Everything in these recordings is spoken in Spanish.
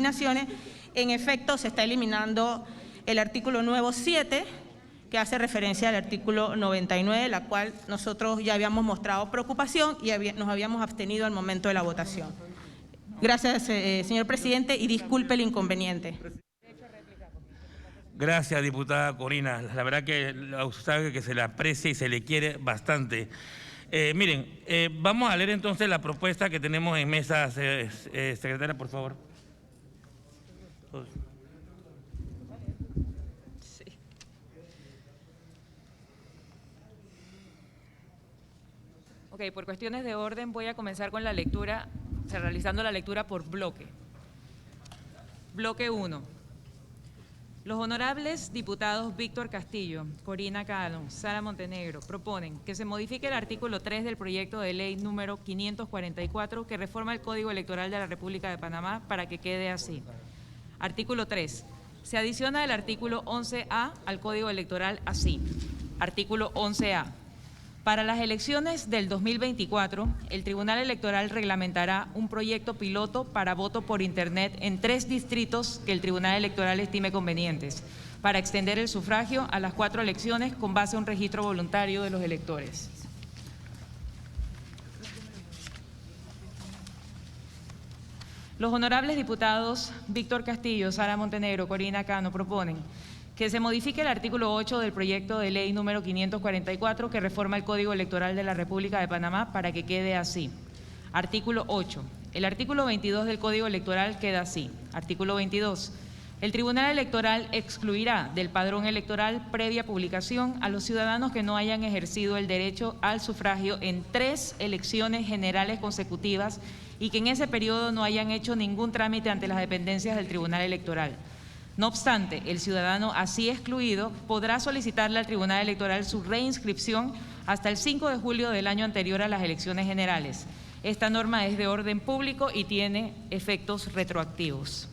eliminaciones. En efecto, se está eliminando el artículo nuevo 7, que hace referencia al artículo 99, la cual nosotros ya habíamos mostrado preocupación y nos habíamos abstenido al momento de la votación. Gracias, señor presidente, y disculpe el inconveniente. Gracias, diputada Corina. La verdad que sabe que se le aprecia y se le quiere bastante. Miren, vamos a leer entonces la propuesta que tenemos en mesa. Secretaria, por favor. Sí. Ok, por cuestiones de orden voy a comenzar con la lectura, realizando la lectura por bloque. Bloque 1. Los honorables diputados Víctor Castillo, Corina Cano, Sara Montenegro proponen que se modifique el artículo 3 del proyecto de ley número 544 que reforma el Código Electoral de la República de Panamá para que quede así. Artículo 3. Se adiciona el artículo 11A al Código Electoral así. Artículo 11A. Para las elecciones del 2024, el Tribunal Electoral reglamentará un proyecto piloto para voto por Internet en 3 distritos que el Tribunal Electoral estime convenientes, para extender el sufragio a las 4 elecciones con base a un registro voluntario de los electores. Los honorables diputados Víctor Castillo, Sara Montenegro, Corina Cano proponen que se modifique el artículo 8 del proyecto de ley número 544 que reforma el Código Electoral de la República de Panamá para que quede así. Artículo 8. El artículo 22 del Código Electoral queda así. Artículo 22. El Tribunal Electoral excluirá del padrón electoral previa publicación a los ciudadanos que no hayan ejercido el derecho al sufragio en 3 elecciones generales consecutivas y que en ese periodo no hayan hecho ningún trámite ante las dependencias del Tribunal Electoral. No obstante, el ciudadano así excluido podrá solicitarle al Tribunal Electoral su reinscripción hasta el 5 de julio del año anterior a las elecciones generales. Esta norma es de orden público y tiene efectos retroactivos.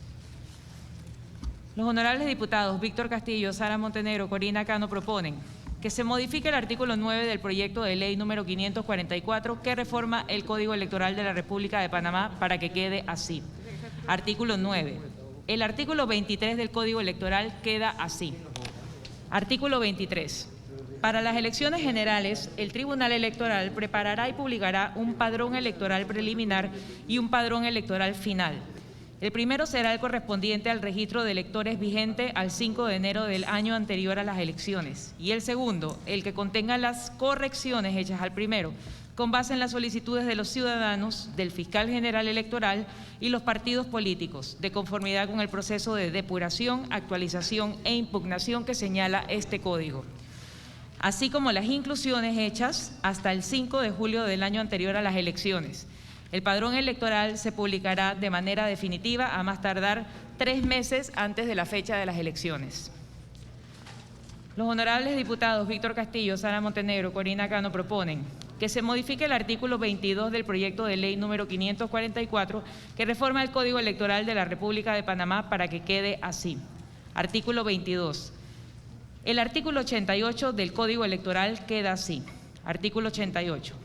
Los honorables diputados Víctor Castillo, Sara Montenegro, Corina Cano proponen que se modifique el artículo 9 del proyecto de ley número 544 que reforma el Código Electoral de la República de Panamá para que quede así. Artículo 9. El artículo 23 del Código Electoral queda así. Artículo 23. Para las elecciones generales, el Tribunal Electoral preparará y publicará un padrón electoral preliminar y un padrón electoral final. El primero será el correspondiente al registro de electores vigente al 5 de enero del año anterior a las elecciones y el segundo, el que contenga las correcciones hechas al primero, con base en las solicitudes de los ciudadanos, del fiscal general electoral y los partidos políticos, de conformidad con el proceso de depuración, actualización e impugnación que señala este código, así como las inclusiones hechas hasta el 5 de julio del año anterior a las elecciones. El padrón electoral se publicará de manera definitiva a más tardar 3 meses antes de la fecha de las elecciones. Los honorables diputados Víctor Castillo, Sara Montenegro, Corina Cano proponen que se modifique el artículo 22 del proyecto de ley número 544 que reforma el Código Electoral de la República de Panamá para que quede así. Artículo 22. El artículo 88 del Código Electoral queda así. Artículo 88.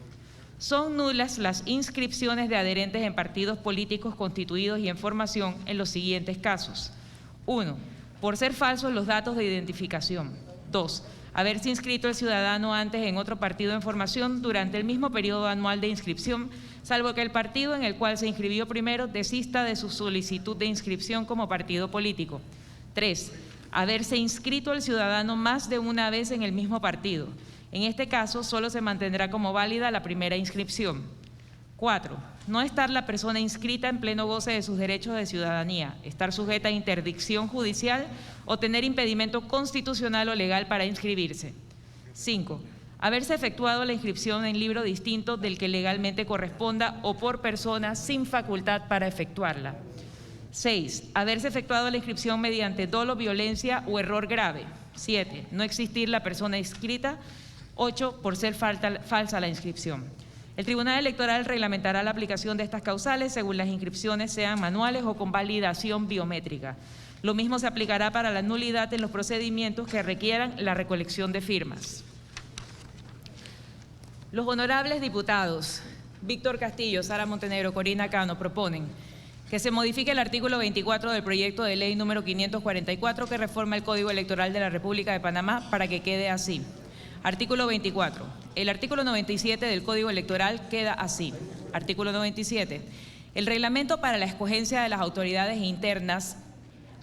Son nulas las inscripciones de adherentes en partidos políticos constituidos y en formación en los siguientes casos. 1. Por ser falsos los datos de identificación. 2. Haberse inscrito el ciudadano antes en otro partido en formación durante el mismo periodo anual de inscripción, salvo que el partido en el cual se inscribió primero desista de su solicitud de inscripción como partido político. 3. Haberse inscrito el ciudadano más de una vez en el mismo partido. En este caso, solo se mantendrá como válida la primera inscripción. 4. No estar la persona inscrita en pleno goce de sus derechos de ciudadanía, estar sujeta a interdicción judicial o tener impedimento constitucional o legal para inscribirse. 5. Haberse efectuado la inscripción en libro distinto del que legalmente corresponda o por persona sin facultad para efectuarla. 6. Haberse efectuado la inscripción mediante dolo, violencia o error grave. 7. No existir la persona inscrita. 8. Por ser falsa la inscripción. El Tribunal Electoral reglamentará la aplicación de estas causales según las inscripciones sean manuales o con validación biométrica. Lo mismo se aplicará para la nulidad en los procedimientos que requieran la recolección de firmas. Los honorables diputados Víctor Castillo, Sara Montenegro, Corina Cano proponen que se modifique el artículo 24 del proyecto de ley número 544 que reforma el Código Electoral de la República de Panamá para que quede así. Artículo 24. El artículo 97 del Código Electoral queda así. Artículo 97. El reglamento para la escogencia de las autoridades internas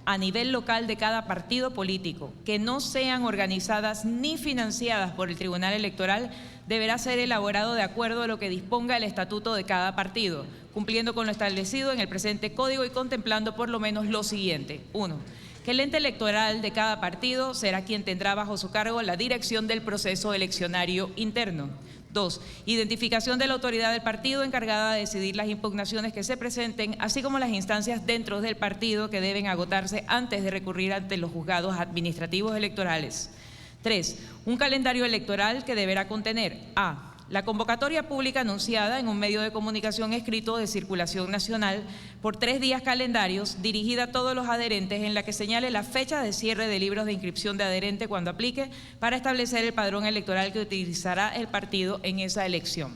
a nivel local de cada partido político que no sean organizadas ni financiadas por el Tribunal Electoral deberá ser elaborado de acuerdo a lo que disponga el estatuto de cada partido, cumpliendo con lo establecido en el presente código y contemplando por lo menos lo siguiente. 1. Que el ente electoral de cada partido será quien tendrá bajo su cargo la dirección del proceso eleccionario interno. 2. Identificación de la autoridad del partido encargada de decidir las impugnaciones que se presenten, así como las instancias dentro del partido que deben agotarse antes de recurrir ante los juzgados administrativos electorales. 3. Un calendario electoral que deberá contener a. La convocatoria pública anunciada en un medio de comunicación escrito de circulación nacional por 3 días calendarios dirigida a todos los adherentes en la que señale la fecha de cierre de libros de inscripción de adherente cuando aplique para establecer el padrón electoral que utilizará el partido en esa elección.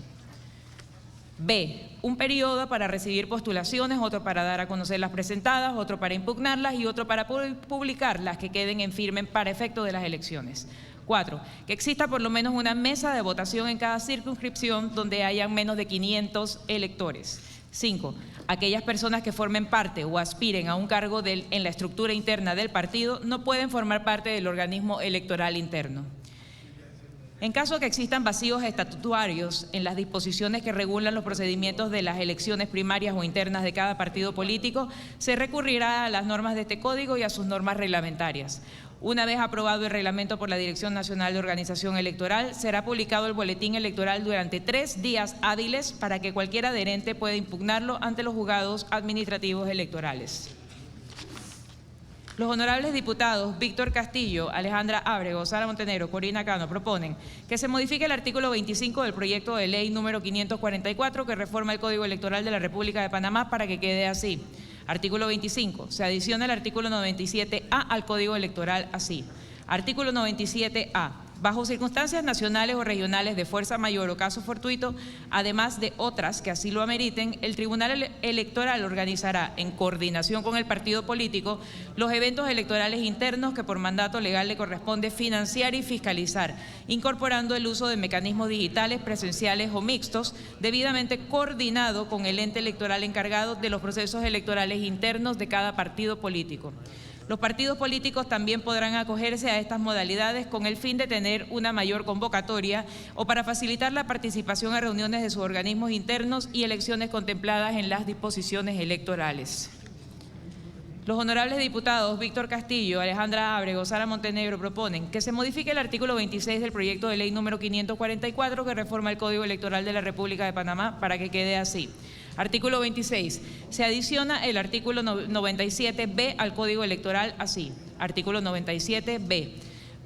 B. Un periodo para recibir postulaciones, otro para dar a conocer las presentadas, otro para impugnarlas y otro para publicar las que queden en firme para efecto de las elecciones. 4. Que exista por lo menos una mesa de votación en cada circunscripción donde hayan menos de 500 electores. 5. Aquellas personas que formen parte o aspiren a un cargo en la estructura interna del partido no pueden formar parte del organismo electoral interno. En caso que existan vacíos estatutarios en las disposiciones que regulan los procedimientos de las elecciones primarias o internas de cada partido político, se recurrirá a las normas de este código y a sus normas reglamentarias. Una vez aprobado el reglamento por la Dirección Nacional de Organización Electoral, será publicado el boletín electoral durante 3 días hábiles para que cualquier adherente pueda impugnarlo ante los juzgados administrativos electorales. Los honorables diputados Víctor Castillo, Alejandra Ábrego, Sara Montenegro, Corina Cano proponen que se modifique el artículo 25 del proyecto de ley número 544 que reforma el Código Electoral de la República de Panamá para que quede así. Artículo 25. Se adiciona el artículo 97A al Código Electoral así. Artículo 97A. Bajo circunstancias nacionales o regionales de fuerza mayor o caso fortuito, además de otras que así lo ameriten, el Tribunal Electoral organizará, en coordinación con el partido político, los eventos electorales internos que por mandato legal le corresponde financiar y fiscalizar, incorporando el uso de mecanismos digitales, presenciales o mixtos, debidamente coordinado con el ente electoral encargado de los procesos electorales internos de cada partido político. Los partidos políticos también podrán acogerse a estas modalidades con el fin de tener una mayor convocatoria o para facilitar la participación a reuniones de sus organismos internos y elecciones contempladas en las disposiciones electorales. Los honorables diputados Víctor Castillo, Alejandra Ábrego, Sara Montenegro proponen que se modifique el artículo 26 del proyecto de ley número 544 que reforma el Código Electoral de la República de Panamá para que quede así. Artículo 26. Se adiciona el artículo 97B al Código Electoral así. Artículo 97B.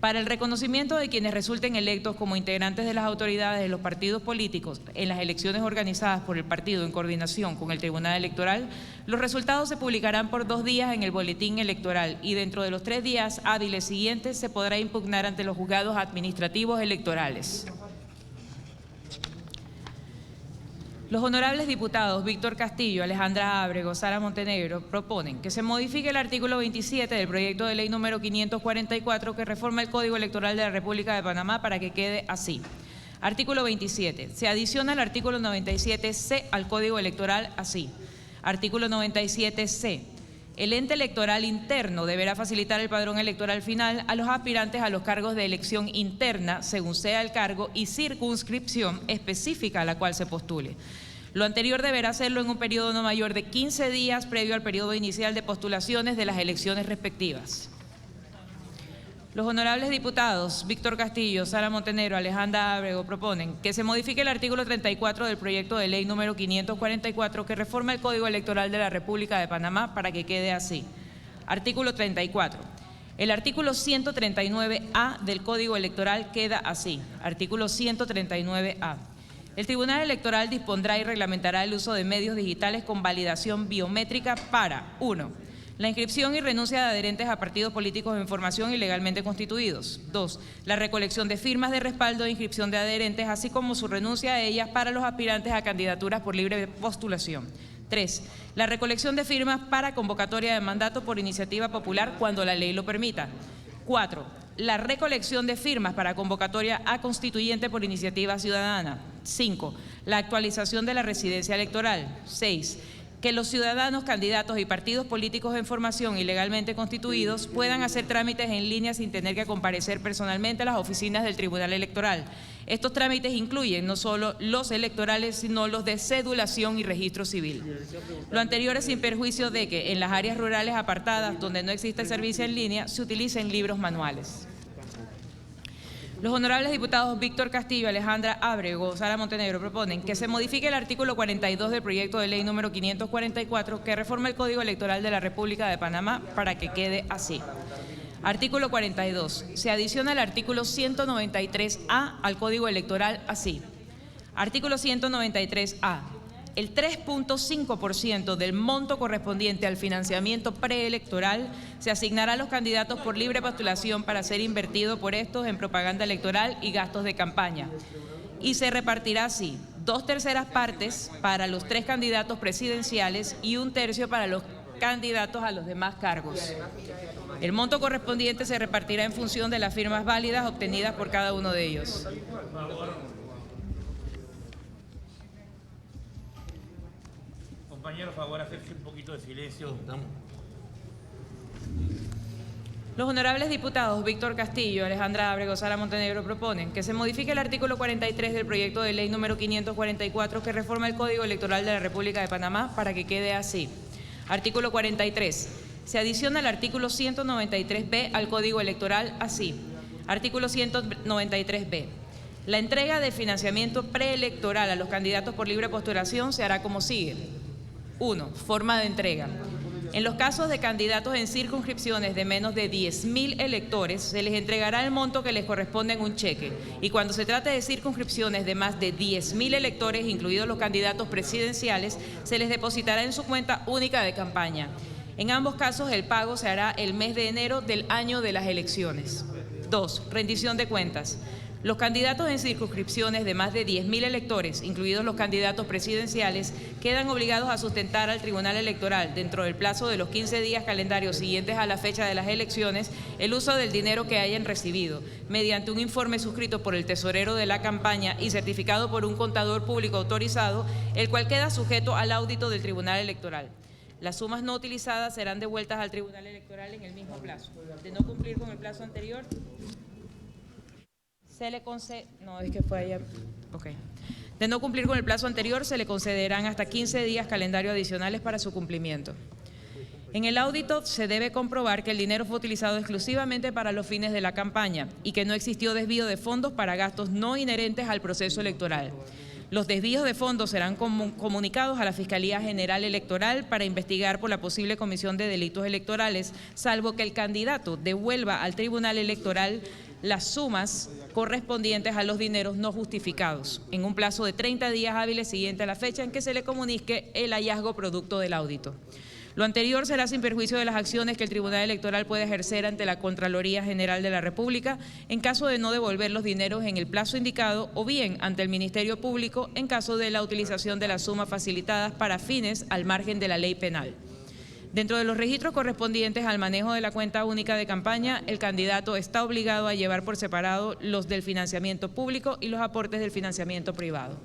Para el reconocimiento de quienes resulten electos como integrantes de las autoridades de los partidos políticos en las elecciones organizadas por el partido en coordinación con el Tribunal Electoral, los resultados se publicarán por 2 días en el boletín electoral y dentro de los 3 días hábiles siguientes se podrá impugnar ante los juzgados administrativos electorales. Los honorables diputados Víctor Castillo, Alejandra Ábrego, Sara Montenegro proponen que se modifique el artículo 27 del proyecto de ley número 544 que reforma el Código Electoral de la República de Panamá para que quede así. Artículo 27. Se adiciona el artículo 97C al Código Electoral así. Artículo 97C. El ente electoral interno deberá facilitar el padrón electoral final a los aspirantes a los cargos de elección interna, según sea el cargo y circunscripción específica a la cual se postule. Lo anterior deberá hacerlo en un periodo no mayor de 15 días previo al periodo inicial de postulaciones de las elecciones respectivas. Los honorables diputados Víctor Castillo, Sara Montenegro, Alejandra Ábrego proponen que se modifique el artículo 34 del proyecto de ley número 544 que reforma el Código Electoral de la República de Panamá para que quede así. Artículo 34. El artículo 139A del Código Electoral queda así. Artículo 139A. El Tribunal Electoral dispondrá y reglamentará el uso de medios digitales con validación biométrica para 1. La inscripción y renuncia de adherentes a partidos políticos en formación y legalmente constituidos. 2. La recolección de firmas de respaldo e inscripción de adherentes, así como su renuncia a ellas para los aspirantes a candidaturas por libre postulación. 3. La recolección de firmas para convocatoria de mandato por iniciativa popular cuando la ley lo permita. 4. La recolección de firmas para convocatoria a constituyente por iniciativa ciudadana. 5. La actualización de la residencia electoral. 6. Que los ciudadanos, candidatos y partidos políticos en formación y legalmente constituidos puedan hacer trámites en línea sin tener que comparecer personalmente a las oficinas del Tribunal Electoral. Estos trámites incluyen no solo los electorales, sino los de cedulación y registro civil. Lo anterior es sin perjuicio de que en las áreas rurales apartadas donde no existe servicio en línea se utilicen libros manuales. Los honorables diputados Víctor Castillo, Alejandra Ábrego, Sara Montenegro proponen que se modifique el artículo 42 del proyecto de ley número 544 que reforma el Código Electoral de la República de Panamá para que quede así. Artículo 42. Se adiciona el artículo 193A al Código Electoral así. Artículo 193A. El 3.5% del monto correspondiente al financiamiento preelectoral se asignará a los candidatos por libre postulación para ser invertido por estos en propaganda electoral y gastos de campaña. Y se repartirá así: 2/3 partes para los 3 candidatos presidenciales y 1/3 para los candidatos a los demás cargos. El monto correspondiente se repartirá en función de las firmas válidas obtenidas por cada uno de ellos. Compañero, favor, hacerse un poquito de silencio. Los honorables diputados Víctor Castillo, Alejandra Ábrego, Sara Montenegro proponen que se modifique el artículo 43 del proyecto de ley número 544 que reforma el Código Electoral de la República de Panamá para que quede así. Artículo 43. Se adiciona el artículo 193B al Código Electoral así. Artículo 193B. La entrega de financiamiento preelectoral a los candidatos por libre postulación se hará como sigue. 1. Forma de entrega. En los casos de candidatos en circunscripciones de menos de 10.000 electores, se les entregará el monto que les corresponde en un cheque. Y cuando se trate de circunscripciones de más de 10.000 electores, incluidos los candidatos presidenciales, se les depositará en su cuenta única de campaña. En ambos casos, el pago se hará el mes de enero del año de las elecciones. 2. Rendición de cuentas. Los candidatos en circunscripciones de más de 10.000 electores, incluidos los candidatos presidenciales, quedan obligados a sustentar al Tribunal Electoral, dentro del plazo de los 15 días calendarios siguientes a la fecha de las elecciones, el uso del dinero que hayan recibido, mediante un informe suscrito por el tesorero de la campaña y certificado por un contador público autorizado, el cual queda sujeto al audito del Tribunal Electoral. Las sumas no utilizadas serán devueltas al Tribunal Electoral en el mismo plazo. De no cumplir con el plazo anterior, De no cumplir con el plazo anterior, se le concederán hasta 15 días calendario adicionales para su cumplimiento. En el audito se debe comprobar que el dinero fue utilizado exclusivamente para los fines de la campaña y que no existió desvío de fondos para gastos no inherentes al proceso electoral. Los desvíos de fondos serán comunicados a la Fiscalía General Electoral para investigar por la posible comisión de delitos electorales, salvo que el candidato devuelva al Tribunal Electoral las sumas correspondientes a los dineros no justificados, en un plazo de 30 días hábiles siguiente a la fecha en que se le comunique el hallazgo producto del audito. Lo anterior será sin perjuicio de las acciones que el Tribunal Electoral puede ejercer ante la Contraloría General de la República en caso de no devolver los dineros en el plazo indicado o bien ante el Ministerio Público en caso de la utilización de las sumas facilitadas para fines al margen de la ley penal. Dentro de los registros correspondientes al manejo de la cuenta única de campaña, el candidato está obligado a llevar por separado los del financiamiento público y los aportes del financiamiento privado.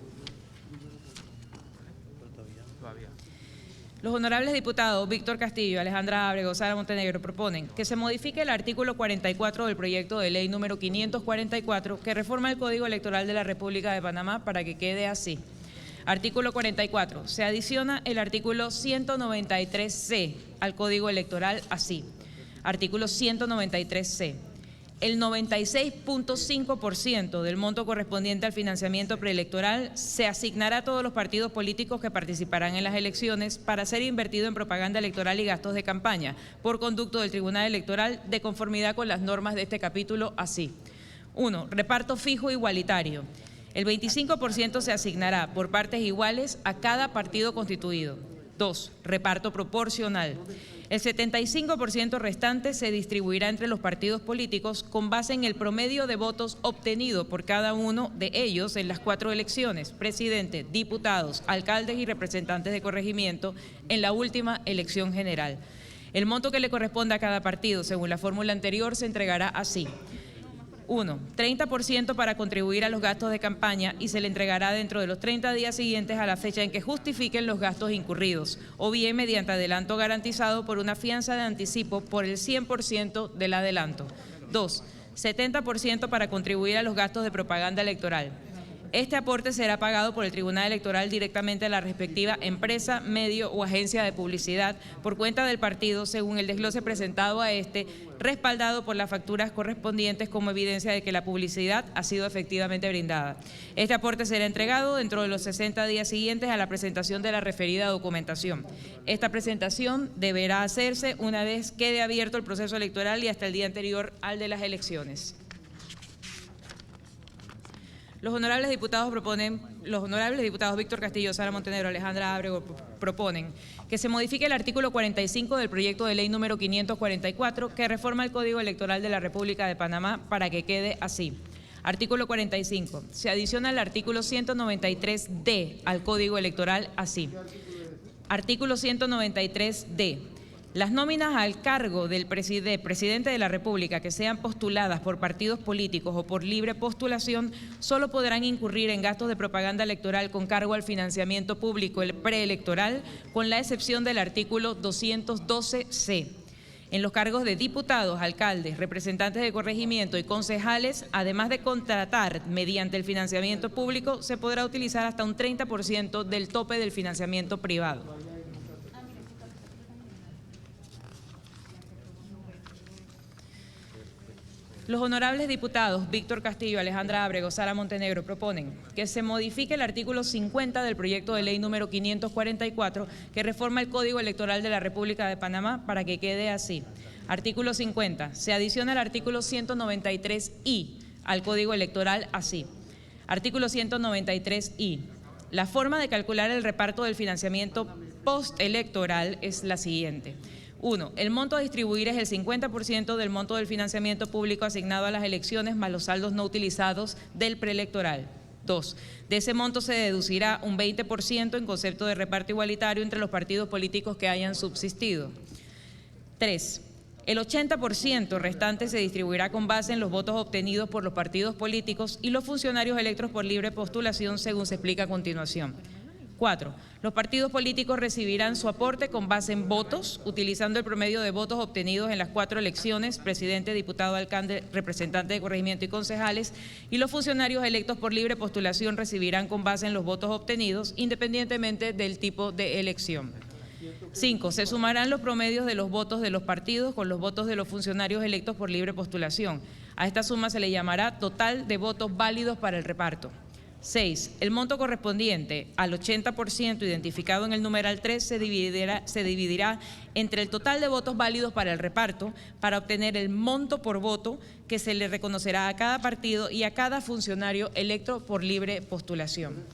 Los honorables diputados Víctor Castillo, Alejandra Ábrego, Sara Montenegro proponen que se modifique el artículo 44 del proyecto de ley número 544 que reforma el Código Electoral de la República de Panamá para que quede así. Artículo 44. Se adiciona el artículo 193C al Código Electoral así. Artículo 193C. El 96.5% del monto correspondiente al financiamiento preelectoral se asignará a todos los partidos políticos que participarán en las elecciones para ser invertido en propaganda electoral y gastos de campaña por conducto del Tribunal Electoral de conformidad con las normas de este capítulo así. 1. Reparto fijo igualitario. El 25% se asignará por partes iguales a cada partido constituido. 2. Reparto proporcional. El 75% restante se distribuirá entre los partidos políticos con base en el promedio de votos obtenido por cada uno de ellos en las 4 elecciones: presidente, diputados, alcaldes y representantes de corregimiento en la última elección general. El monto que le corresponde a cada partido, según la fórmula anterior, se entregará así: 1. 30% para contribuir a los gastos de campaña y se le entregará dentro de los 30 días siguientes a la fecha en que justifiquen los gastos incurridos, o bien mediante adelanto garantizado por una fianza de anticipo por el 100% del adelanto. 2. 70% para contribuir a los gastos de propaganda electoral. Este aporte será pagado por el Tribunal Electoral directamente a la respectiva empresa, medio o agencia de publicidad por cuenta del partido, según el desglose presentado a este, respaldado por las facturas correspondientes como evidencia de que la publicidad ha sido efectivamente brindada. Este aporte será entregado dentro de los 60 días siguientes a la presentación de la referida documentación. Esta presentación deberá hacerse una vez quede abierto el proceso electoral y hasta el día anterior al de las elecciones. Los honorables diputados Víctor Castillo, Sara Montenegro, Alejandra Ábrego proponen que se modifique el artículo 45 del proyecto de ley número 544 que reforma el Código Electoral de la República de Panamá para que quede así. Artículo 45. Se adiciona el artículo 193D al Código Electoral así. Artículo 193D. Las nóminas al cargo del presidente de la República que sean postuladas por partidos políticos o por libre postulación solo podrán incurrir en gastos de propaganda electoral con cargo al financiamiento público preelectoral, con la excepción del artículo 212C. En los cargos de diputados, alcaldes, representantes de corregimiento y concejales, además de contratar mediante el financiamiento público, se podrá utilizar hasta un 30% del tope del financiamiento privado. Los honorables diputados Víctor Castillo, Alejandra Ábrego, Sara Montenegro proponen que se modifique el artículo 50 del proyecto de ley número 544 que reforma el Código Electoral de la República de Panamá para que quede así. Artículo 50. Se adiciona el artículo 193I al Código Electoral así. Artículo 193I. La forma de calcular el reparto del financiamiento postelectoral es la siguiente. 1. El monto a distribuir es el 50% del monto del financiamiento público asignado a las elecciones más los saldos no utilizados del preelectoral. 2. De ese monto se deducirá un 20% en concepto de reparto igualitario entre los partidos políticos que hayan subsistido. 3. El 80% restante se distribuirá con base en los votos obtenidos por los partidos políticos y los funcionarios electos por libre postulación, según se explica a continuación. 4. Los partidos políticos recibirán su aporte con base en votos, utilizando el promedio de votos obtenidos en las 4 elecciones, presidente, diputado, alcalde, representante de corregimiento y concejales, y los funcionarios electos por libre postulación recibirán con base en los votos obtenidos, independientemente del tipo de elección. 5. Se sumarán los promedios de los votos de los partidos con los votos de los funcionarios electos por libre postulación. A esta suma se le llamará total de votos válidos para el reparto. 6. El monto correspondiente al 80% identificado en el numeral 3 se dividirá entre el total de votos válidos para el reparto para obtener el monto por voto que se le reconocerá a cada partido y a cada funcionario electo por libre postulación.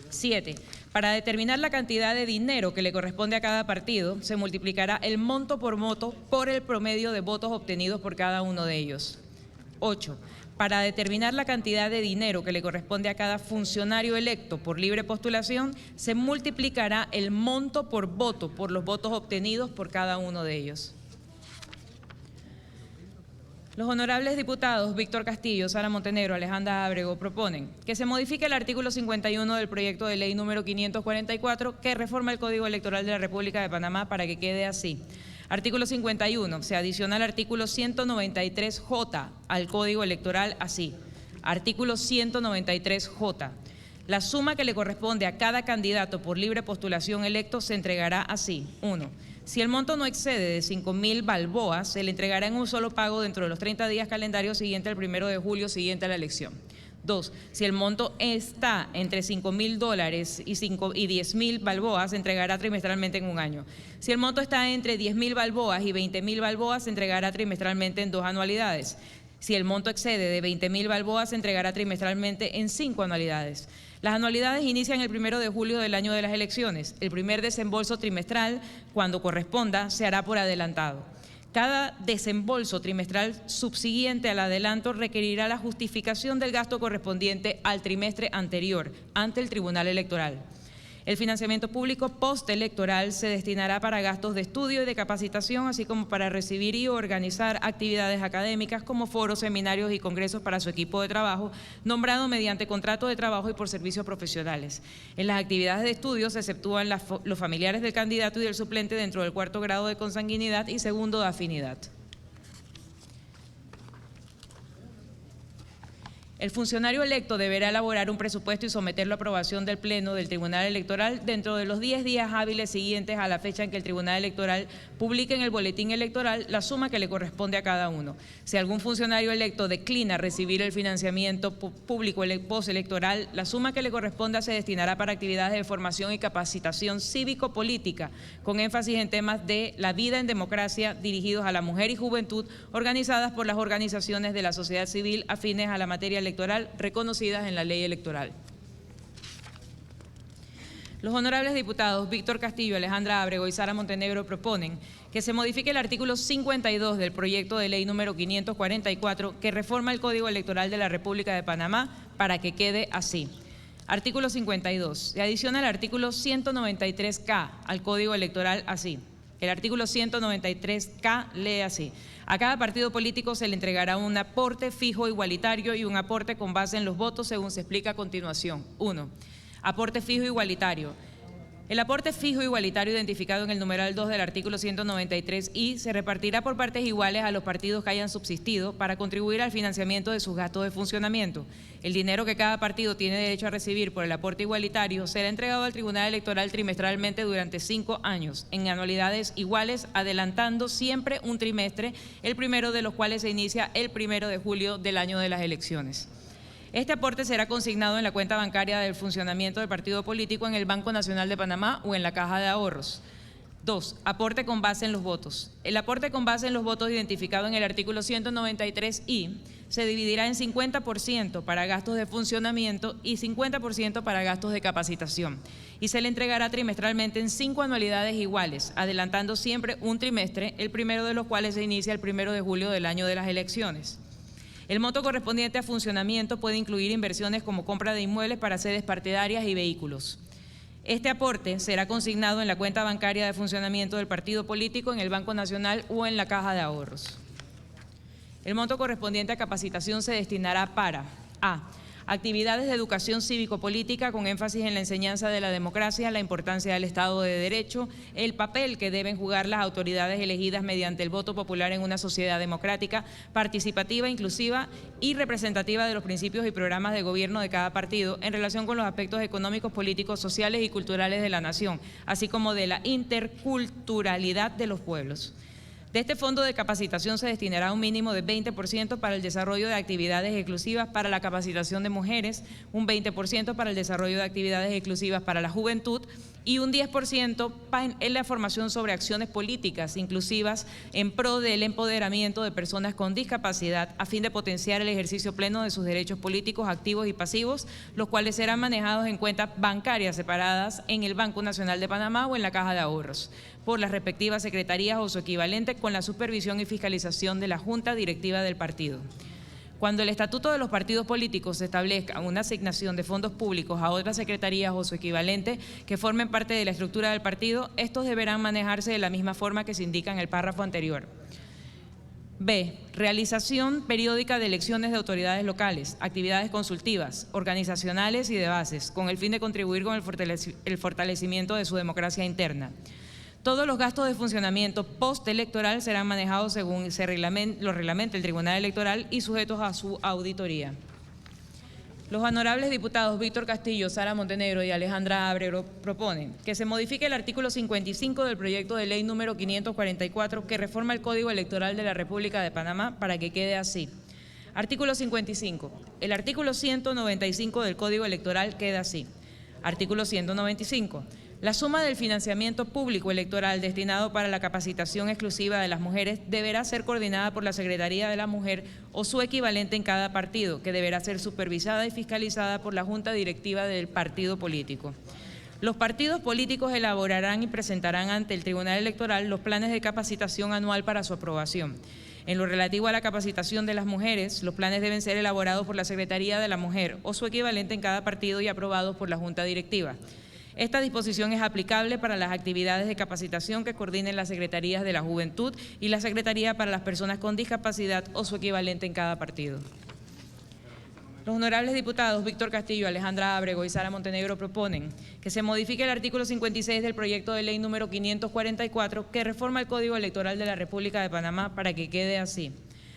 7. Para determinar la cantidad de dinero que le corresponde a cada partido, se multiplicará el monto por voto por el promedio de votos obtenidos por cada uno de ellos. 8. Para determinar la cantidad de dinero que le corresponde a cada funcionario electo por libre postulación, se multiplicará el monto por voto por los votos obtenidos por cada uno de ellos. Los honorables diputados Víctor Castillo, Sara Montenegro, Alejandra Ábrego proponen que se modifique el artículo 51 del proyecto de ley número 544 que reforma el Código Electoral de la República de Panamá para que quede así. Artículo 51. Se adiciona el artículo 193J al Código Electoral así. Artículo 193J. La suma que le corresponde a cada candidato por libre postulación electo se entregará así. 1. Si el monto no excede de 5.000 balboas, se le entregará en un solo pago dentro de los 30 días calendarios siguiente al 1 de julio siguiente a la elección. 2. Si el monto está entre $5.000 y 10.000 balboas, se entregará trimestralmente en un año. Si el monto está entre 10.000 balboas y 20.000 balboas, se entregará trimestralmente en 2 anualidades. Si el monto excede de 20.000 balboas, se entregará trimestralmente en 5 anualidades. Las anualidades inician el 1 de julio del año de las elecciones. El primer desembolso trimestral, cuando corresponda, se hará por adelantado. Cada desembolso trimestral subsiguiente al adelanto requerirá la justificación del gasto correspondiente al trimestre anterior ante el Tribunal Electoral. El financiamiento público postelectoral se destinará para gastos de estudio y de capacitación, así como para recibir y organizar actividades académicas como foros, seminarios y congresos para su equipo de trabajo, nombrado mediante contrato de trabajo y por servicios profesionales. En las actividades de estudio se exceptúan los familiares del candidato y del suplente dentro del 4º grado de consanguinidad y 2º de afinidad. El funcionario electo deberá elaborar un presupuesto y someterlo a aprobación del Pleno del Tribunal Electoral dentro de los 10 días hábiles siguientes a la fecha en que el Tribunal Electoral publique en el Boletín Electoral la suma que le corresponde a cada uno. Si algún funcionario electo declina recibir el financiamiento público postelectoral, la suma que le corresponda se destinará para actividades de formación y capacitación cívico-política, con énfasis en temas de la vida en democracia dirigidos a la mujer y juventud, organizadas por las organizaciones de la sociedad civil afines a la materia electoral reconocidas en la ley electoral. Los honorables diputados Víctor Castillo, Alejandra Ábrego y Sara Montenegro proponen que se modifique el artículo 52 del proyecto de ley número 544 que reforma el Código Electoral de la República de Panamá para que quede así. Artículo 52. Se adiciona el artículo 193K al Código Electoral así. El artículo 193K lee así: a cada partido político se le entregará un aporte fijo igualitario y un aporte con base en los votos según se explica a continuación. 1. Aporte fijo igualitario. El aporte fijo igualitario identificado en el numeral 2 del artículo 193I se repartirá por partes iguales a los partidos que hayan subsistido para contribuir al financiamiento de sus gastos de funcionamiento. El dinero que cada partido tiene derecho a recibir por el aporte igualitario será entregado al Tribunal Electoral trimestralmente durante 5 años, en anualidades iguales, adelantando siempre un trimestre, el primero de los cuales se inicia el 1 de julio del año de las elecciones. Este aporte será consignado en la cuenta bancaria del funcionamiento del partido político en el Banco Nacional de Panamá o en la Caja de Ahorros. 2. Aporte con base en los votos. El aporte con base en los votos identificado en el artículo 193I se dividirá en 50% para gastos de funcionamiento y 50% para gastos de capacitación y se le entregará trimestralmente en 5 anualidades iguales, adelantando siempre un trimestre, el primero de los cuales se inicia el 1 de julio del año de las elecciones. El monto correspondiente a funcionamiento puede incluir inversiones como compra de inmuebles para sedes partidarias y vehículos. Este aporte será consignado en la cuenta bancaria de funcionamiento del partido político, en el Banco Nacional o en la Caja de Ahorros. El monto correspondiente a capacitación se destinará para a. Actividades de educación cívico-política con énfasis en la enseñanza de la democracia, la importancia del Estado de Derecho, el papel que deben jugar las autoridades elegidas mediante el voto popular en una sociedad democrática, participativa, inclusiva y representativa de los principios y programas de gobierno de cada partido en relación con los aspectos económicos, políticos, sociales y culturales de la nación, así como de la interculturalidad de los pueblos. De este fondo de capacitación se destinará un mínimo de 20% para el desarrollo de actividades exclusivas para la capacitación de mujeres, un 20% para el desarrollo de actividades exclusivas para la juventud y un 10% en la formación sobre acciones políticas inclusivas en pro del empoderamiento de personas con discapacidad a fin de potenciar el ejercicio pleno de sus derechos políticos activos y pasivos, los cuales serán manejados en cuentas bancarias separadas en el Banco Nacional de Panamá o en la Caja de Ahorros, por las respectivas secretarías o su equivalente, con la supervisión y fiscalización de la Junta Directiva del partido. Cuando el Estatuto de los Partidos Políticos establezca una asignación de fondos públicos a otras secretarías o su equivalente que formen parte de la estructura del partido, estos deberán manejarse de la misma forma que se indica en el párrafo anterior. B. Realización periódica de elecciones de autoridades locales, actividades consultivas, organizacionales y de bases, con el fin de contribuir con el fortalecimiento de su democracia interna. Todos los gastos de funcionamiento postelectoral serán manejados según lo reglamenta el Tribunal Electoral y sujetos a su auditoría. Los honorables diputados Víctor Castillo, Sara Montenegro y Alejandra Ábrego proponen que se modifique el artículo 55 del proyecto de ley número 544 que reforma el Código Electoral de la República de Panamá para que quede así. Artículo 55. El artículo 195 del Código Electoral queda así. Artículo 195. La suma del financiamiento público electoral destinado para la capacitación exclusiva de las mujeres deberá ser coordinada por la Secretaría de la Mujer o su equivalente en cada partido, que deberá ser supervisada y fiscalizada por la Junta Directiva del partido político. Los partidos políticos elaborarán y presentarán ante el Tribunal Electoral los planes de capacitación anual para su aprobación. En lo relativo a la capacitación de las mujeres, los planes deben ser elaborados por la Secretaría de la Mujer o su equivalente en cada partido y aprobados por la Junta Directiva. Esta disposición es aplicable para las actividades de capacitación que coordinen las Secretarías de la Juventud y la Secretaría para las Personas con Discapacidad o su equivalente en cada partido. Los honorables diputados Víctor Castillo, Alejandra Ábrego y Sara Montenegro proponen que se modifique el artículo 56 del proyecto de ley número 544 que reforma el Código Electoral de la República de Panamá para que quede así.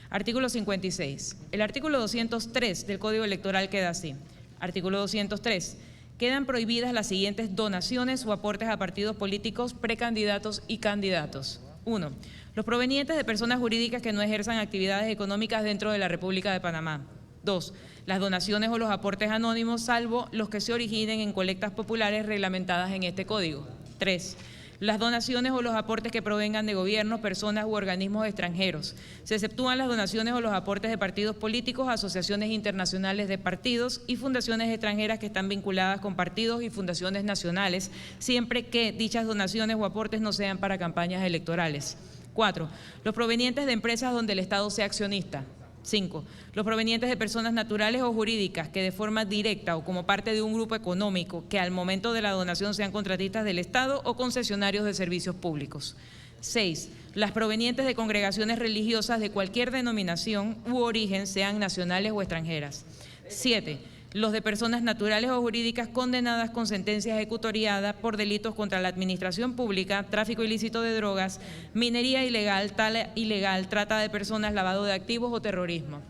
Artículo 56. El artículo 203 del Código Electoral queda así. Artículo 203. Quedan prohibidas las siguientes donaciones o aportes a partidos políticos, precandidatos y candidatos. 1. Los provenientes de personas jurídicas que no ejerzan actividades económicas dentro de la República de Panamá. 2. Las donaciones o los aportes anónimos, salvo los que se originen en colectas populares reglamentadas en este código. 3. Las donaciones o los aportes que provengan de gobiernos, personas u organismos extranjeros. Se exceptúan las donaciones o los aportes de partidos políticos, asociaciones internacionales de partidos y fundaciones extranjeras que están vinculadas con partidos y fundaciones nacionales, siempre que dichas donaciones o aportes no sean para campañas electorales. 4. Los provenientes de empresas donde el Estado sea accionista. 5. Los provenientes de personas naturales o jurídicas que de forma directa o como parte de un grupo económico que al momento de la donación sean contratistas del Estado o concesionarios de servicios públicos. 6. Las provenientes de congregaciones religiosas de cualquier denominación u origen, sean nacionales o extranjeras. 7. Los de personas naturales o jurídicas condenadas con sentencia ejecutoriada por delitos contra la administración pública, tráfico ilícito de drogas, minería ilegal, tala ilegal, trata de personas, lavado de activos o terrorismo.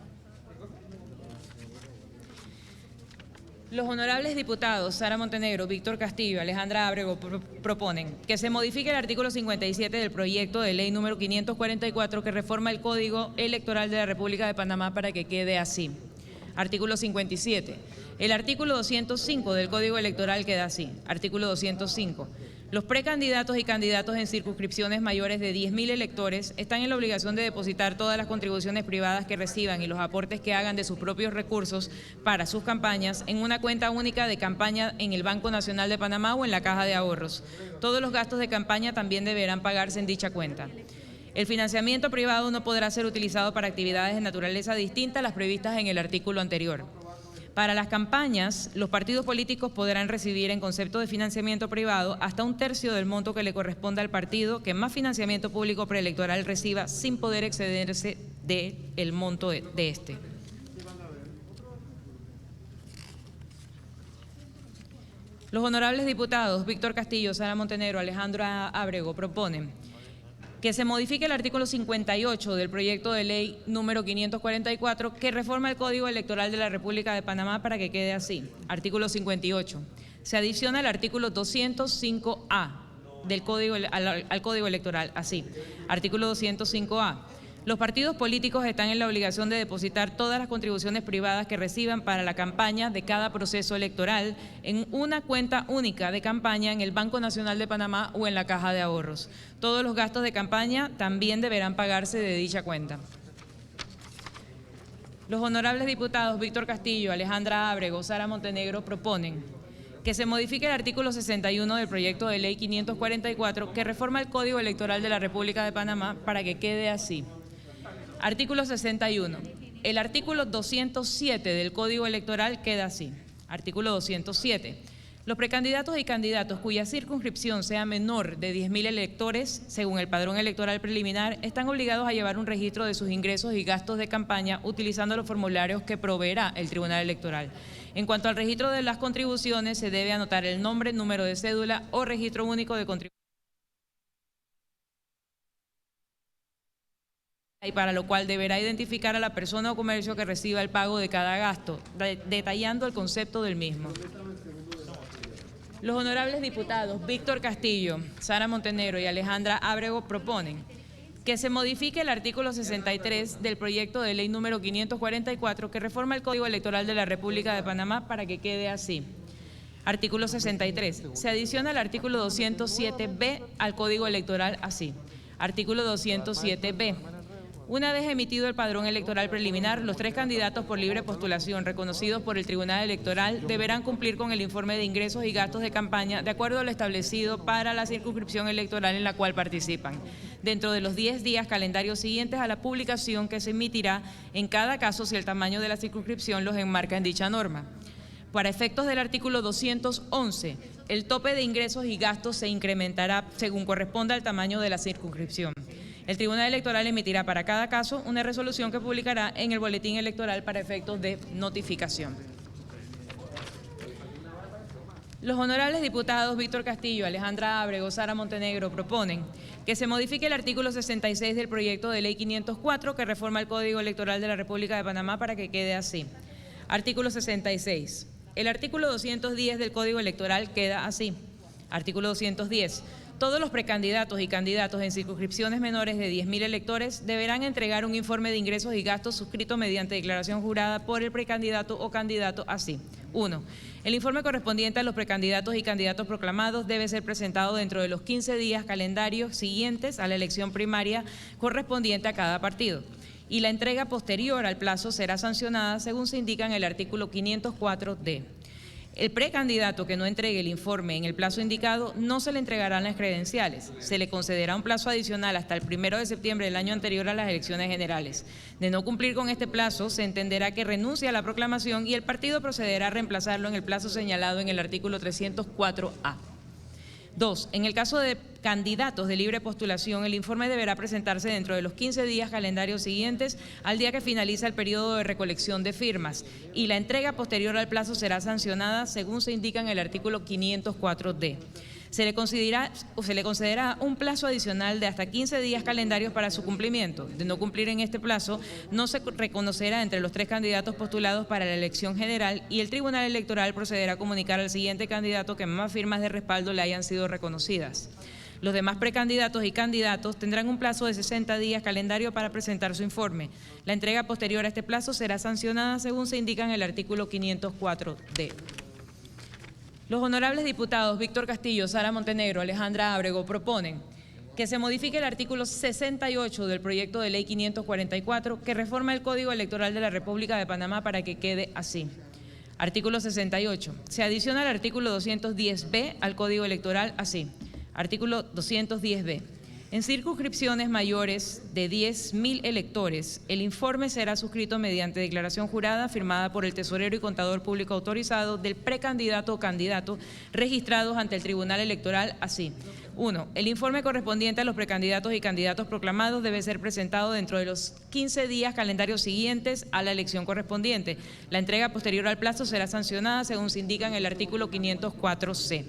Los honorables diputados Sara Montenegro, Víctor Castillo, Alejandra Ábrego proponen que se modifique el artículo 57 del proyecto de ley número 544 que reforma el Código Electoral de la República de Panamá para que quede así. Artículo 57. El artículo 205 del Código Electoral queda así. Artículo 205. Los precandidatos y candidatos en circunscripciones mayores de 10.000 electores están en la obligación de depositar todas las contribuciones privadas que reciban y los aportes que hagan de sus propios recursos para sus campañas en una cuenta única de campaña en el Banco Nacional de Panamá o en la Caja de Ahorros. Todos los gastos de campaña también deberán pagarse en dicha cuenta. El financiamiento privado no podrá ser utilizado para actividades de naturaleza distinta a las previstas en el artículo anterior. Para las campañas, los partidos políticos podrán recibir en concepto de financiamiento privado hasta 1/3 del monto que le corresponda al partido que más financiamiento público preelectoral reciba sin poder excederse del monto de este. Los honorables diputados Víctor Castillo, Sara Montenegro, Alejandra Ábrego proponen que se modifique el artículo 58 del proyecto de ley número 544 que reforma el Código Electoral de la República de Panamá para que quede así. Artículo 58. Se adiciona el artículo 205A del Código, al Código Electoral, así. Artículo 205A. Los partidos políticos están en la obligación de depositar todas las contribuciones privadas que reciban para la campaña de cada proceso electoral en una cuenta única de campaña en el Banco Nacional de Panamá o en la Caja de Ahorros. Todos los gastos de campaña también deberán pagarse de dicha cuenta. Los honorables diputados Víctor Castillo, Alejandra Ábrego, Sara Montenegro proponen que se modifique el artículo 61 del proyecto de ley 544 que reforma el Código Electoral de la República de Panamá para que quede así. Artículo 61. El artículo 207 del Código Electoral queda así. Artículo 207. Los precandidatos y candidatos cuya circunscripción sea menor de 10.000 electores, según el padrón electoral preliminar, están obligados a llevar un registro de sus ingresos y gastos de campaña utilizando los formularios que proveerá el Tribunal Electoral. En cuanto al registro de las contribuciones, se debe anotar el nombre, número de cédula o registro único de contribuciones, y para lo cual deberá identificar a la persona o comercio que reciba el pago de cada gasto, detallando el concepto del mismo. Los honorables diputados Víctor Castillo, Sara Montenegro y Alejandra Ábrego proponen que se modifique el artículo 63 del proyecto de ley número 544 que reforma el Código Electoral de la República de Panamá para que quede así. Artículo 63. Se adiciona el artículo 207b al Código Electoral así. Artículo 207b. Una vez emitido el padrón electoral preliminar, los 3 candidatos por libre postulación reconocidos por el Tribunal Electoral deberán cumplir con el informe de ingresos y gastos de campaña de acuerdo a lo establecido para la circunscripción electoral en la cual participan, dentro de los 10 días calendarios siguientes a la publicación que se emitirá en cada caso si el tamaño de la circunscripción los enmarca en dicha norma. Para efectos del artículo 211, el tope de ingresos y gastos se incrementará según corresponda al tamaño de la circunscripción. El Tribunal Electoral emitirá para cada caso una resolución que publicará en el Boletín Electoral para efectos de notificación. Los honorables diputados Víctor Castillo, Alejandra Ábrego, Sara Montenegro proponen que se modifique el artículo 66 del proyecto de ley 504 que reforma el Código Electoral de la República de Panamá para que quede así. Artículo 66. El artículo 210 del Código Electoral queda así. Artículo 210. Todos los precandidatos y candidatos en circunscripciones menores de 10.000 electores deberán entregar un informe de ingresos y gastos suscrito mediante declaración jurada por el precandidato o candidato así. 1. El informe correspondiente a los precandidatos y candidatos proclamados debe ser presentado dentro de los 15 días calendarios siguientes a la elección primaria correspondiente a cada partido. Y la entrega posterior al plazo será sancionada según se indica en el artículo 504D. El precandidato que no entregue el informe en el plazo indicado no se le entregarán las credenciales. Se le concederá un plazo adicional hasta el 1 de septiembre del año anterior a las elecciones generales. De no cumplir con este plazo, se entenderá que renuncia a la proclamación y el partido procederá a reemplazarlo en el plazo señalado en el artículo 304A. 2. En el caso de candidatos de libre postulación, el informe deberá presentarse dentro de los 15 días calendarios siguientes al día que finaliza el periodo de recolección de firmas y la entrega posterior al plazo será sancionada según se indica en el artículo 504D. Se le concederá un plazo adicional de hasta 15 días calendarios para su cumplimiento. De no cumplir en este plazo, no se reconocerá entre los 3 candidatos postulados para la elección general y el Tribunal Electoral procederá a comunicar al siguiente candidato que más firmas de respaldo le hayan sido reconocidas. Los demás precandidatos y candidatos tendrán un plazo de 60 días calendario para presentar su informe. La entrega posterior a este plazo será sancionada según se indica en el artículo 504D. Los honorables diputados Víctor Castillo, Sara Montenegro, Alejandra Ábrego proponen que se modifique el artículo 68 del proyecto de ley 544 que reforma el Código Electoral de la República de Panamá para que quede así. Artículo 68. Se adiciona el artículo 210b al Código Electoral así. Artículo 210b. En circunscripciones mayores de 10.000 electores, el informe será suscrito mediante declaración jurada firmada por el tesorero y contador público autorizado del precandidato o candidato registrados ante el Tribunal Electoral así. 1. El informe correspondiente a los precandidatos y candidatos proclamados debe ser presentado dentro de los 15 días calendarios siguientes a la elección correspondiente. La entrega posterior al plazo será sancionada según se indica en el artículo 504C.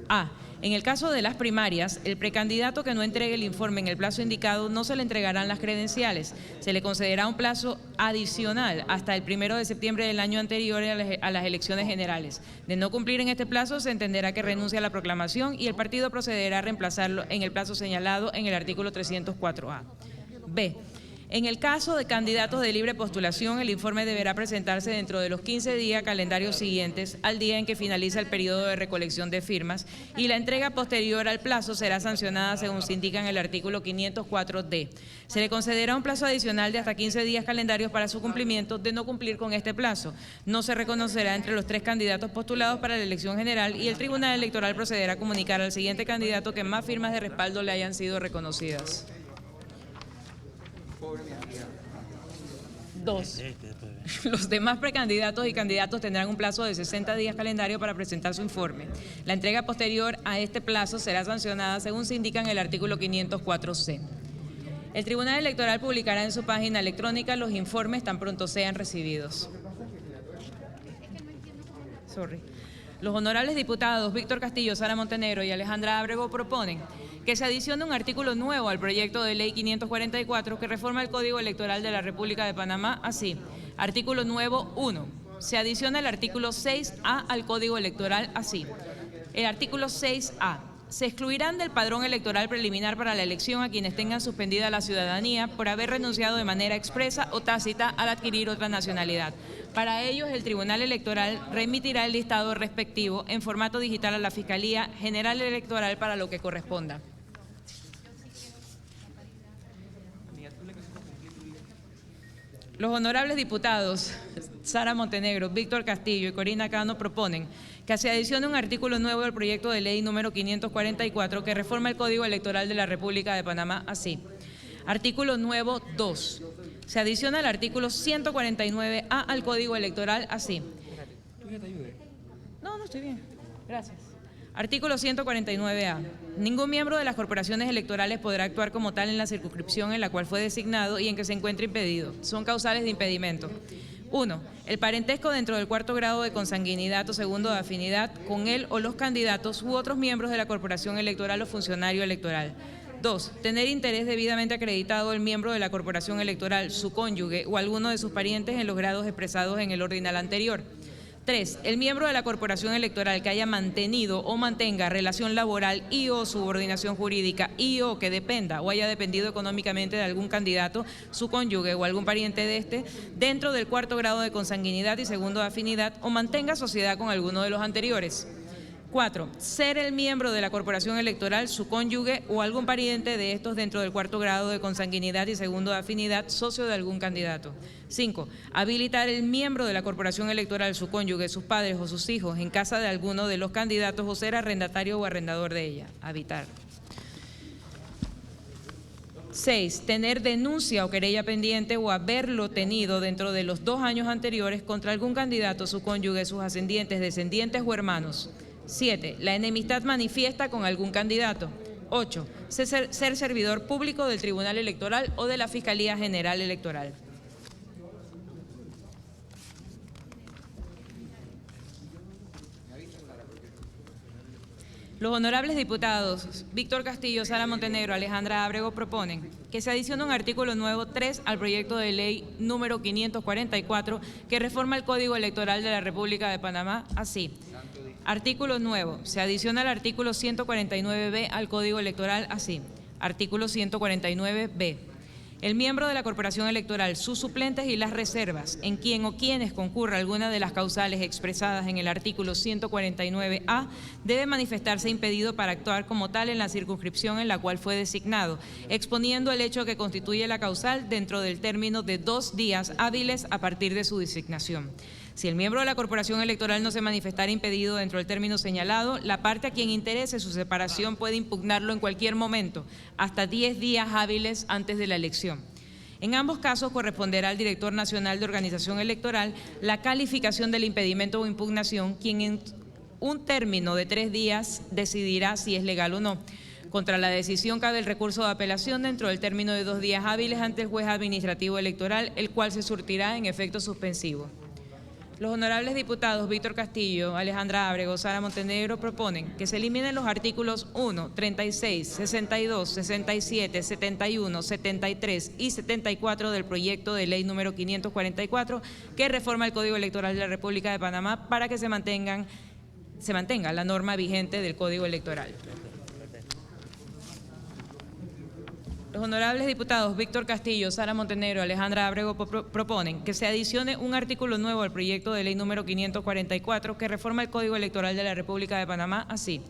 A. En el caso de las primarias, el precandidato que no entregue el informe en el plazo indicado no se le entregarán las credenciales. Se le concederá un plazo adicional hasta el 1 de septiembre del año anterior a las elecciones generales. De no cumplir en este plazo, se entenderá que renuncia a la proclamación y el partido procederá a reemplazarlo en el plazo señalado en el artículo 304A. B. En el caso de candidatos de libre postulación, el informe deberá presentarse dentro de los 15 días calendarios siguientes al día en que finaliza el periodo de recolección de firmas y la entrega posterior al plazo será sancionada según se indica en el artículo 504D. Se le concederá un plazo adicional de hasta 15 días calendarios para su cumplimiento. De no cumplir con este plazo, no se reconocerá entre los 3 candidatos postulados para la elección general y el Tribunal Electoral procederá a comunicar al siguiente candidato que más firmas de respaldo le hayan sido reconocidas. 2. Los demás precandidatos y candidatos tendrán un plazo de 60 días calendario para presentar su informe. La entrega posterior a este plazo será sancionada según se indica en el artículo 504C. El Tribunal Electoral publicará en su página electrónica los informes tan pronto sean recibidos. Los honorables diputados Víctor Castillo, Sara Montenegro y Alejandra Ábrego proponen que se adicione un artículo nuevo al proyecto de ley 544 que reforma el Código Electoral de la República de Panamá así. Artículo nuevo 1. Se adiciona el artículo 6A al Código Electoral así. El artículo 6A. Se excluirán del padrón electoral preliminar para la elección a quienes tengan suspendida la ciudadanía por haber renunciado de manera expresa o tácita al adquirir otra nacionalidad. Para ellos, el Tribunal Electoral remitirá el listado respectivo en formato digital a la Fiscalía General Electoral para lo que corresponda. Los honorables diputados Sara Montenegro, Víctor Castillo y Corina Cano proponen que se adicione un artículo nuevo al proyecto de ley número 544 que reforma el Código Electoral de la República de Panamá así. Artículo nuevo 2. Se adiciona el artículo 149A al Código Electoral así. No, estoy bien. Gracias. Artículo 149A. Ningún miembro de las corporaciones electorales podrá actuar como tal en la circunscripción en la cual fue designado y en que se encuentre impedido. Son causales de impedimento. 1. El parentesco dentro del cuarto grado de consanguinidad o segundo de afinidad con él o los candidatos u otros miembros de la corporación electoral o funcionario electoral. 2. Tener interés debidamente acreditado el miembro de la corporación electoral, su cónyuge o alguno de sus parientes en los grados expresados en el ordinal anterior. 3. El miembro de la corporación electoral que haya mantenido o mantenga relación laboral y o subordinación jurídica y o que dependa o haya dependido económicamente de algún candidato, su cónyuge o algún pariente de este, dentro del cuarto grado de consanguinidad y segundo de afinidad o mantenga sociedad con alguno de los anteriores. 4. Ser el miembro de la corporación electoral, su cónyuge o algún pariente de estos dentro del cuarto grado de consanguinidad y segundo de afinidad, socio de algún candidato. 5. Habilitar el miembro de la corporación electoral, su cónyuge, sus padres o sus hijos en casa de alguno de los candidatos o ser arrendatario o arrendador de ella. Habitar. 6. Tener denuncia o querella pendiente o haberlo tenido dentro de los 2 años anteriores contra algún candidato, su cónyuge, sus ascendientes, descendientes o hermanos. 7. La enemistad manifiesta con algún candidato. 8. Ser servidor público del Tribunal Electoral o de la Fiscalía General Electoral. Los honorables diputados Víctor Castillo, Sara Montenegro, Alejandra Ábrego proponen que se adicione un artículo nuevo 3 al proyecto de ley número 544 que reforma el Código Electoral de la República de Panamá así. Artículo nuevo. Se adiciona el artículo 149B al Código Electoral así. Artículo 149B. El miembro de la corporación electoral, sus suplentes y las reservas, en quien o quienes concurra alguna de las causales expresadas en el artículo 149A, debe manifestarse impedido para actuar como tal en la circunscripción en la cual fue designado, exponiendo el hecho que constituye la causal dentro del término de 2 días hábiles a partir de su designación. Si el miembro de la corporación electoral no se manifestara impedido dentro del término señalado, la parte a quien interese su separación puede impugnarlo en cualquier momento, hasta 10 días hábiles antes de la elección. En ambos casos corresponderá al director nacional de organización electoral la calificación del impedimento o impugnación, quien en un término de 3 días decidirá si es legal o no. Contra la decisión cabe el recurso de apelación dentro del término de 2 días hábiles ante el juez administrativo electoral, el cual se surtirá en efecto suspensivo. Los honorables diputados Víctor Castillo, Alejandra Ábrego, Sara Montenegro proponen que se eliminen los artículos 1, 36, 62, 67, 71, 73 y 74 del proyecto de ley número 544 que reforma el Código Electoral de la República de Panamá para que se mantenga la norma vigente del Código Electoral. Los honorables diputados Víctor Castillo, Sara Montenegro, Alejandra Ábrego proponen que se adicione un artículo nuevo al proyecto de ley número 544 que reforma el Código Electoral de la República de Panamá así.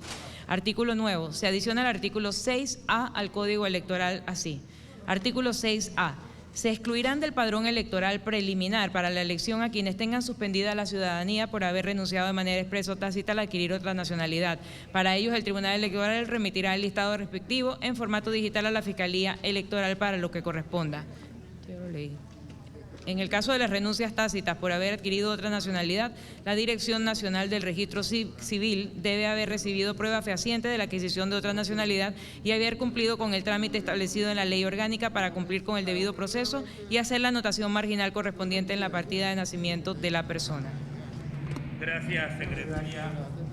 Artículo nuevo. Se adiciona el artículo 6A al Código Electoral así. Artículo 6A. Se excluirán del padrón electoral preliminar para la elección a quienes tengan suspendida la ciudadanía por haber renunciado de manera expresa o tácita al adquirir otra nacionalidad. Para ellos, el Tribunal Electoral remitirá el listado respectivo en formato digital a la Fiscalía Electoral para lo que corresponda. Yo lo leí. En el caso de las renuncias tácitas por haber adquirido otra nacionalidad, la Dirección Nacional del Registro Civil debe haber recibido prueba fehaciente de la adquisición de otra nacionalidad y haber cumplido con el trámite establecido en la ley orgánica para cumplir con el debido proceso y hacer la anotación marginal correspondiente en la partida de nacimiento de la persona. Gracias, secretaria.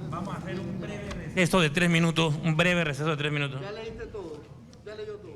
Vamos a hacer un breve receso de 3 minutos, Ya leíste todo, ya leyó todo.